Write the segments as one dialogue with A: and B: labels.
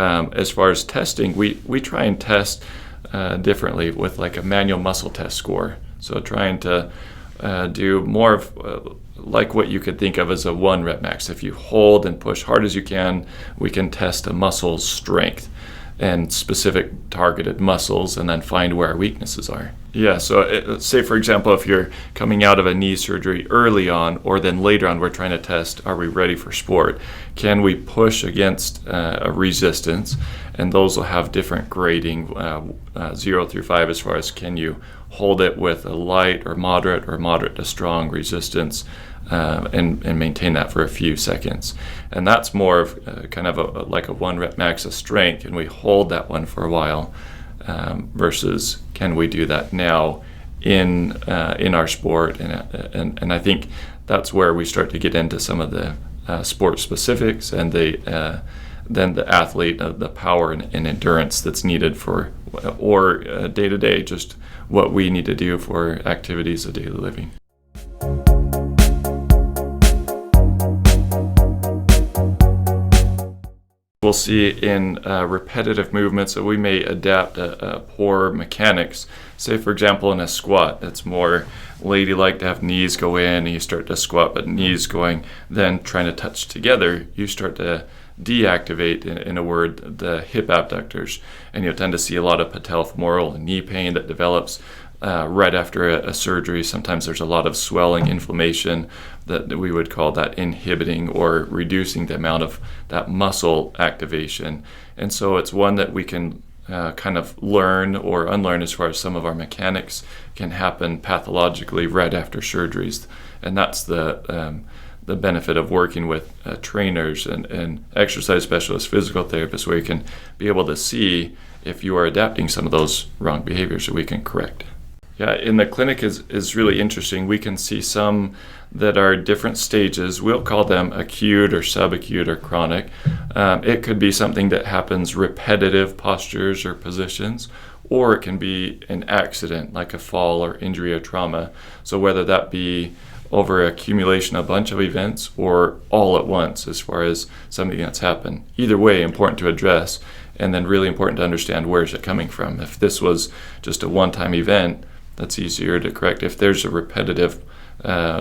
A: As far as testing, we try and test differently with like a manual muscle test score. So trying to do more of like what you could think of as a 1 rep max. If you hold and push hard as you can, we can test a muscle's strength and specific targeted muscles and then find where our weaknesses are. Yeah, so say for example, if you're coming out of a knee surgery early on or then later on, we're trying to test, are we ready for sport? Can we push against a resistance? And those will have different grading, 0 through 5, as far as can you hold it with a light or moderate to strong resistance, and maintain that for a few seconds. And that's more of kind of like a 1 rep max of strength, and we hold that one for a while, versus can we do that now in our sport? And I think that's where we start to get into some of the sport specifics and then the athlete, the power and endurance that's needed for, or day to day, just what we need to do for activities of daily living. We'll see in repetitive movements that we may adapt poor mechanics. Say, for example, in a squat, it's more ladylike to have knees go in and you start to squat, but knees going, then trying to touch together, you start to deactivate, in a word, the hip abductors. And you'll tend to see a lot of patellofemoral and knee pain that develops right after a surgery. Sometimes there's a lot of swelling, inflammation that we would call that inhibiting or reducing the amount of that muscle activation. And so it's one that we can kind of learn or unlearn, as far as some of our mechanics can happen pathologically right after surgeries. And that's the benefit of working with trainers and exercise specialists, physical therapists, where you can be able to see if you are adapting some of those wrong behaviors that we can correct. Yeah, in the clinic is really interesting. We can see some that are different stages. We'll call them acute or subacute or chronic. It could be something that happens repetitive postures or positions, or it can be an accident like a fall or injury or trauma. So whether that be over accumulation of a bunch of events or all at once, as far as something that's happened. Either way, important to address, and then really important to understand where is it coming from. If this was just a one-time event, that's easier to correct. If there's a repetitive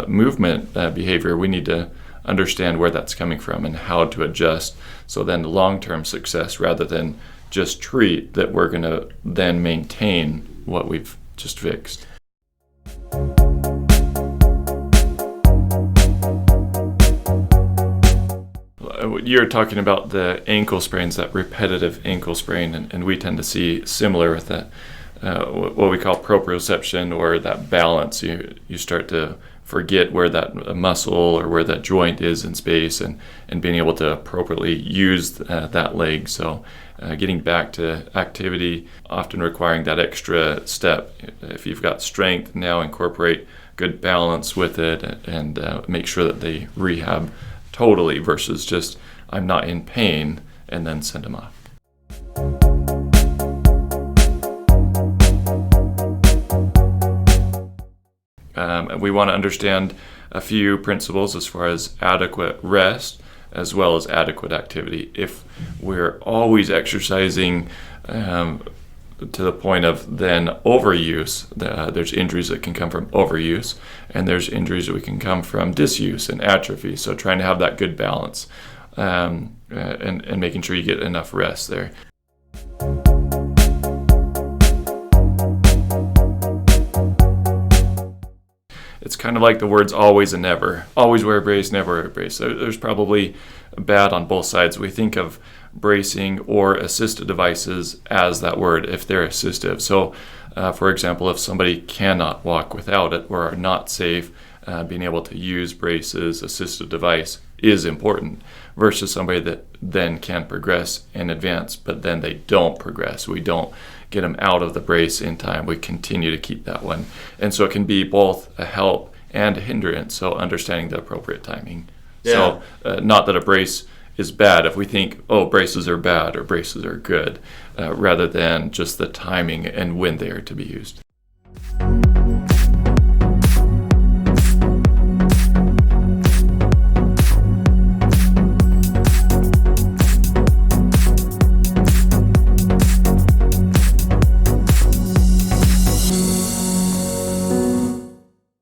A: movement behavior, we need to understand where that's coming from and how to adjust. So then long-term success, rather than just treat, that we're going to then maintain what we've just fixed. You're talking about the ankle sprains, that repetitive ankle sprain, and we tend to see similar with that, what we call proprioception, or that balance. You start to forget where that muscle or where that joint is in space, and being able to appropriately use that leg. So getting back to activity, often requiring that extra step. If you've got strength, now incorporate good balance with it, and make sure that they rehab totally, versus just I'm not in pain and then send them off. We want to understand a few principles as far as adequate rest as well as adequate activity. If we're always exercising to the point of then overuse, there's injuries that can come from overuse, and there's injuries that can come from disuse and atrophy. So trying to have that good balance, and making sure you get enough rest there. It's kind of like the words always and never. Always wear a brace, never wear a brace. There's probably bad on both sides. We think of bracing or assistive devices as that word, if they're assistive. So, for example, if somebody cannot walk without it or are not safe, being able to use braces, assistive device is important, versus somebody that then can progress and advance, but then they don't progress. We don't get them out of the brace in time. We continue to keep that one. And so it can be both a help and a hindrance, so understanding the appropriate timing. Yeah. So not that a brace is bad if we think, oh, braces are bad or braces are good, rather than just the timing and when they are to be used.